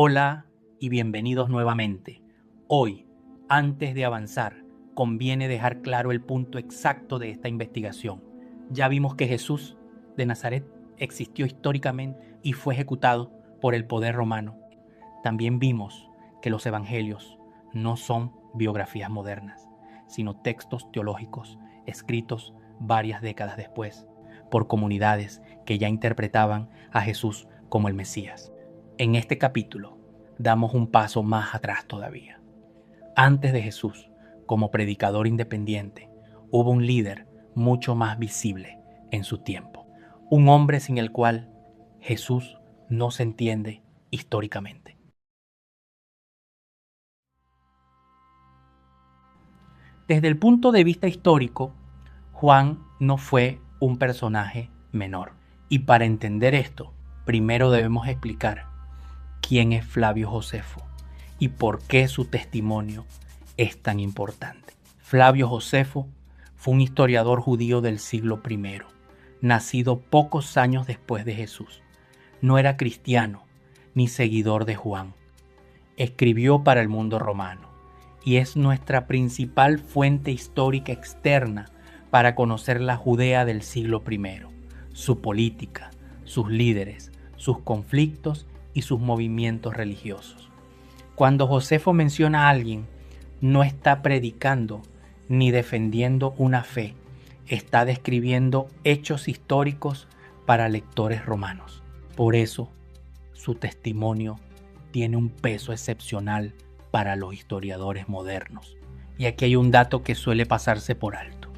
Hola y bienvenidos nuevamente. Hoy, antes de avanzar, conviene dejar claro el punto exacto de esta investigación. Ya vimos que Jesús de Nazaret existió históricamente y fue ejecutado por el poder romano. También vimos que los evangelios no son biografías modernas, sino textos teológicos escritos varias décadas después por comunidades que ya interpretaban a Jesús como el Mesías. En este capítulo damos un paso más atrás todavía. Antes de Jesús, como predicador independiente, hubo un líder mucho más visible en su tiempo. Un hombre sin el cual Jesús no se entiende históricamente. Desde el punto de vista histórico, Juan no fue un personaje menor. Y para entender esto, primero debemos explicar quién es Flavio Josefo y por qué su testimonio es tan importante. Flavio Josefo fue un historiador judío del siglo I, nacido pocos años después de Jesús. No era cristiano ni seguidor de Juan. Escribió para el mundo romano y es nuestra principal fuente histórica externa para conocer la Judea del siglo I, su política, sus líderes, sus conflictos y sus movimientos religiosos. Cuando Josefo menciona a alguien, no está predicando ni defendiendo una fe, está describiendo hechos históricos para lectores romanos. Por eso, su testimonio tiene un peso excepcional para los historiadores modernos. Y aquí hay un dato que suele pasarse por alto.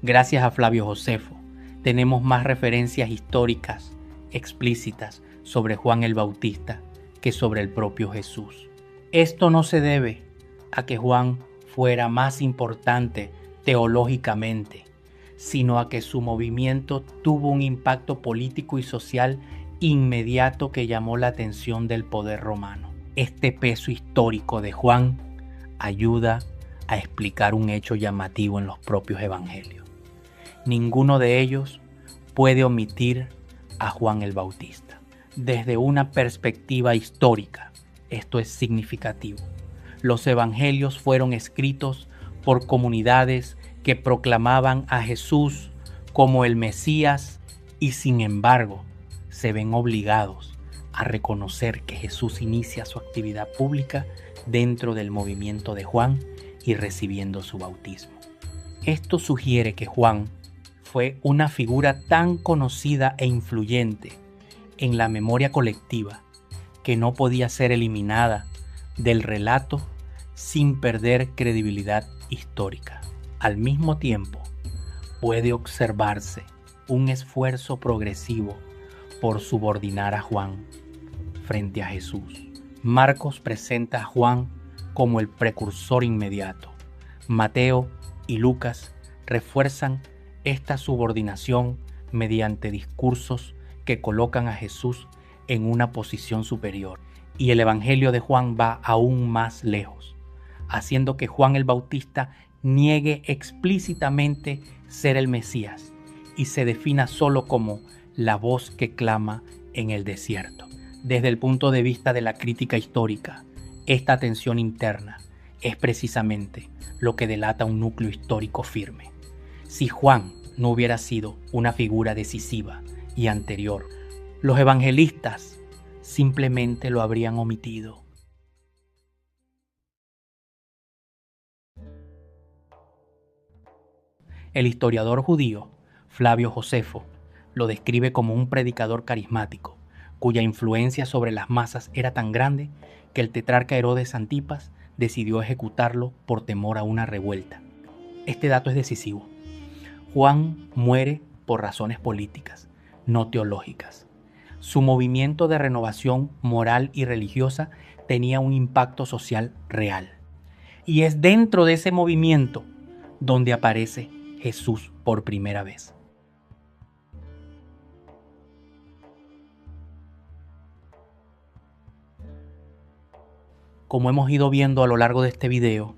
Gracias a Flavio Josefo, tenemos más referencias históricas explícitas sobre Juan el Bautista que sobre el propio Jesús. Esto no se debe a que Juan fuera más importante teológicamente, sino a que su movimiento tuvo un impacto político y social inmediato que llamó la atención del poder romano. Este peso histórico de Juan ayuda a explicar un hecho llamativo en los propios evangelios. Ninguno de ellos puede omitir a Juan el Bautista. Desde una perspectiva histórica, esto es significativo. Los evangelios fueron escritos por comunidades que proclamaban a Jesús como el Mesías y sin embargo se ven obligados a reconocer que Jesús inicia su actividad pública dentro del movimiento de Juan y recibiendo su bautismo. Esto sugiere que Juan fue una figura tan conocida e influyente en la memoria colectiva que no podía ser eliminada del relato sin perder credibilidad histórica. Al mismo tiempo, puede observarse un esfuerzo progresivo por subordinar a Juan frente a Jesús. Marcos presenta a Juan como el precursor inmediato. Mateo y Lucas refuerzan esta subordinación mediante discursos que colocan a Jesús en una posición superior. Y el Evangelio de Juan va aún más lejos, haciendo que Juan el Bautista niegue explícitamente ser el Mesías y se defina solo como la voz que clama en el desierto. Desde el punto de vista de la crítica histórica, esta tensión interna es precisamente lo que delata un núcleo histórico firme. Si Juan no hubiera sido una figura decisiva y anterior, los evangelistas simplemente lo habrían omitido. El historiador judío Flavio Josefo lo describe como un predicador carismático, cuya influencia sobre las masas era tan grande que el tetrarca Herodes Antipas decidió ejecutarlo por temor a una revuelta. Este dato es decisivo. Juan muere por razones políticas, no teológicas. Su movimiento de renovación moral y religiosa tenía un impacto social real. Y es dentro de ese movimiento donde aparece Jesús por primera vez. Como hemos ido viendo a lo largo de este video,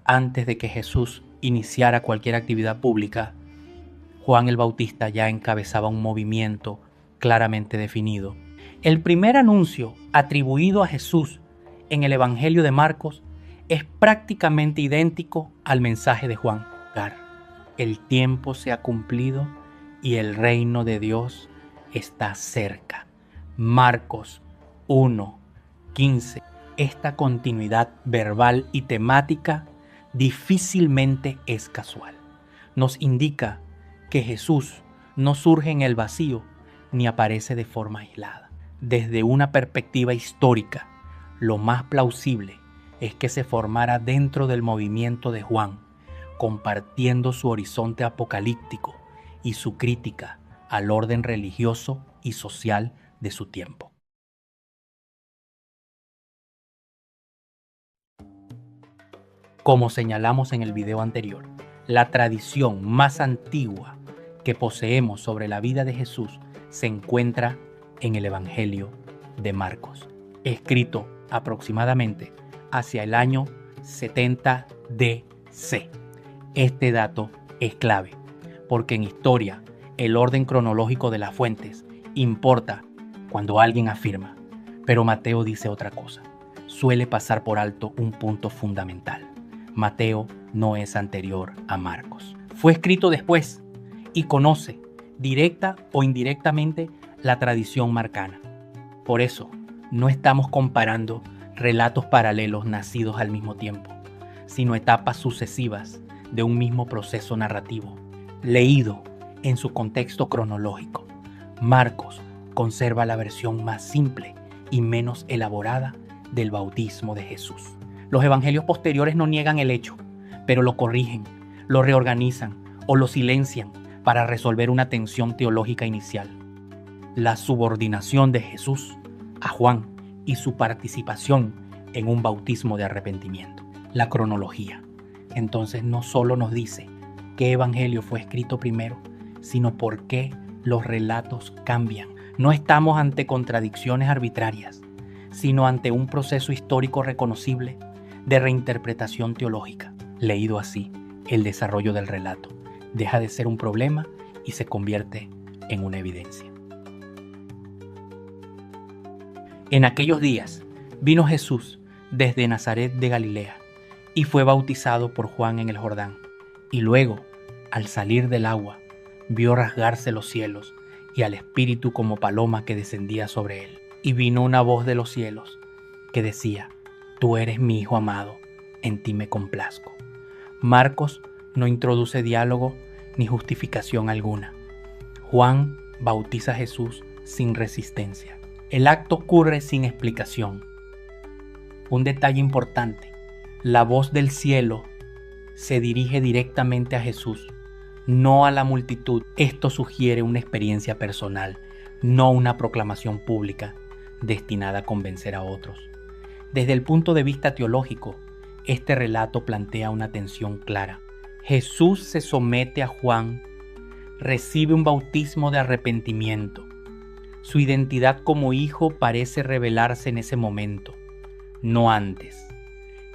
antes de que Jesús iniciara cualquier actividad pública, Juan el Bautista ya encabezaba un movimiento claramente definido El primer anuncio atribuido a Jesús en el Evangelio de Marcos es prácticamente idéntico al mensaje de Juan. El tiempo se ha cumplido y el reino de Dios está cerca. Marcos 1:15. Esta continuidad verbal y temática difícilmente es casual. Nos indica que Jesús no surge en el vacío ni aparece de forma aislada. Desde una perspectiva histórica, lo más plausible es que se formara dentro del movimiento de Juan, compartiendo su horizonte apocalíptico y su crítica al orden religioso y social de su tiempo. Como señalamos en el video anterior, la tradición más antigua que poseemos sobre la vida de Jesús se encuentra en el Evangelio de Marcos, escrito aproximadamente hacia el año 70 DC. Este dato es clave, porque en historia el orden cronológico de las fuentes importa cuando alguien afirma, pero Mateo dice otra cosa. Suele pasar por alto un punto fundamental. Mateo no es anterior a Marcos. Fue escrito después y conoce, directa o indirectamente, la tradición marcana. Por eso, no estamos comparando relatos paralelos nacidos al mismo tiempo, sino etapas sucesivas de un mismo proceso narrativo, leído en su contexto cronológico. Marcos conserva la versión más simple y menos elaborada del bautismo de Jesús. Los evangelios posteriores no niegan el hecho, pero lo corrigen, lo reorganizan o lo silencian para resolver una tensión teológica inicial. La subordinación de Jesús a Juan y su participación en un bautismo de arrepentimiento. La cronología, entonces, no solo nos dice qué evangelio fue escrito primero, sino por qué los relatos cambian. No estamos ante contradicciones arbitrarias, sino ante un proceso histórico reconocible de reinterpretación teológica. Leído así, el desarrollo del relato deja de ser un problema y se convierte en una evidencia. En aquellos días vino Jesús desde Nazaret de Galilea y fue bautizado por Juan en el Jordán. Y luego, al salir del agua, vio rasgarse los cielos y al Espíritu como paloma que descendía sobre él. Y vino una voz de los cielos que decía: Tú eres mi Hijo amado, en ti me complazco. Marcos no introduce diálogo ni justificación alguna. Juan bautiza a Jesús sin resistencia. El acto ocurre sin explicación. Un detalle importante: la voz del cielo se dirige directamente a Jesús, no a la multitud. Esto sugiere una experiencia personal, no una proclamación pública destinada a convencer a otros. Desde el punto de vista teológico, este relato plantea una tensión clara. Jesús se somete a Juan, recibe un bautismo de arrepentimiento. Su identidad como hijo parece revelarse en ese momento, no antes.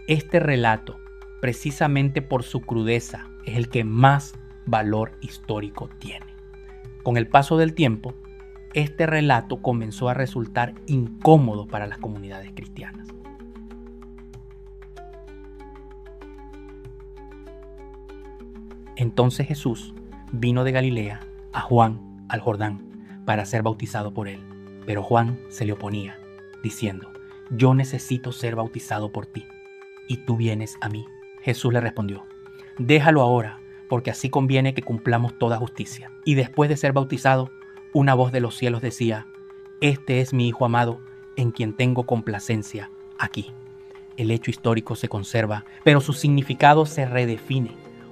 Este relato, precisamente por su crudeza, es el que más valor histórico tiene. Con el paso del tiempo, este relato comenzó a resultar incómodo para las comunidades cristianas. Entonces Jesús vino de Galilea a Juan al Jordán para ser bautizado por él. Pero Juan se le oponía, diciendo: Yo necesito ser bautizado por ti, ¿y tú vienes a mí? Jesús le respondió: Déjalo ahora, porque así conviene que cumplamos toda justicia. Y después de ser bautizado, una voz de los cielos decía: Este es mi Hijo amado, en quien tengo complacencia aquí. El hecho histórico se conserva, pero su significado se redefine.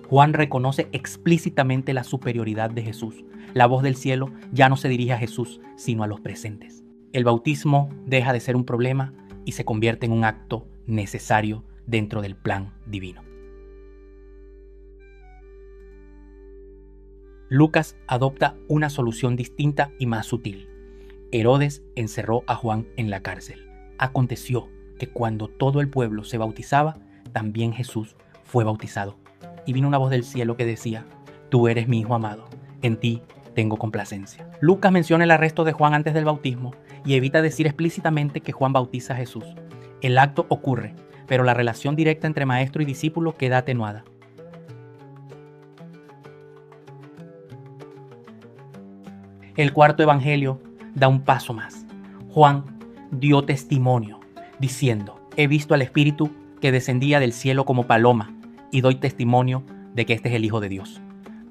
Juan reconoce explícitamente la superioridad de Jesús. La voz del cielo ya no se dirige a Jesús, sino a los presentes. El bautismo deja de ser un problema y se convierte en un acto necesario dentro del plan divino. Lucas adopta una solución distinta y más sutil. Herodes encerró a Juan en la cárcel. Aconteció que cuando todo el pueblo se bautizaba, también Jesús fue bautizado. Y vino una voz del cielo que decía: Tú eres mi Hijo amado, en ti tengo complacencia. Lucas menciona el arresto de Juan antes del bautismo y evita decir explícitamente que Juan bautiza a Jesús. El acto ocurre, pero la relación directa entre maestro y discípulo queda atenuada. El cuarto evangelio da un paso más. Juan dio testimonio, diciendo: he visto al Espíritu que descendía del cielo como paloma, y doy testimonio de que este es el Hijo de Dios.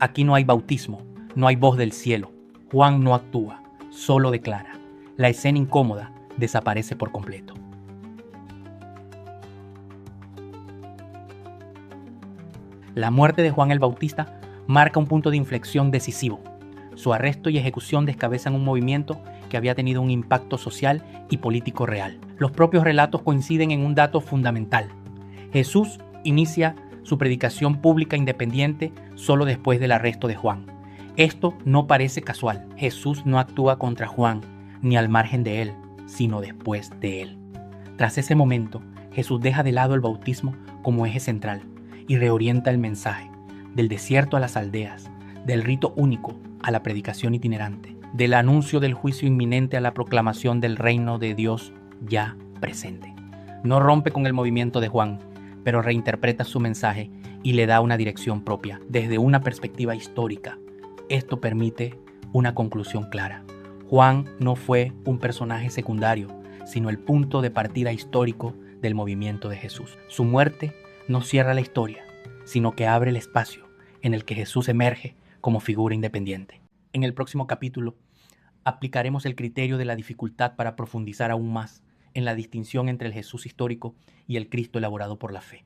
Aquí no hay bautismo, no hay voz del cielo. Juan no actúa, solo declara. La escena incómoda desaparece por completo. La muerte de Juan el Bautista marca un punto de inflexión decisivo. Su arresto y ejecución descabezan un movimiento que había tenido un impacto social y político real. Los propios relatos coinciden en un dato fundamental. Jesús inicia su predicación pública independiente solo después del arresto de Juan. Esto no parece casual. Jesús no actúa contra Juan, ni al margen de él, sino después de él. Tras ese momento, Jesús deja de lado el bautismo como eje central y reorienta el mensaje, del desierto a las aldeas, del rito único a la predicación itinerante, del anuncio del juicio inminente a la proclamación del reino de Dios ya presente. No rompe con el movimiento de Juan, pero reinterpreta su mensaje y le da una dirección propia, desde una perspectiva histórica. Esto permite una conclusión clara. Juan no fue un personaje secundario, sino el punto de partida histórico del movimiento de Jesús. Su muerte no cierra la historia, sino que abre el espacio en el que Jesús emerge como figura independiente. En el próximo capítulo aplicaremos el criterio de la dificultad para profundizar aún más en la distinción entre el Jesús histórico y el Cristo elaborado por la fe.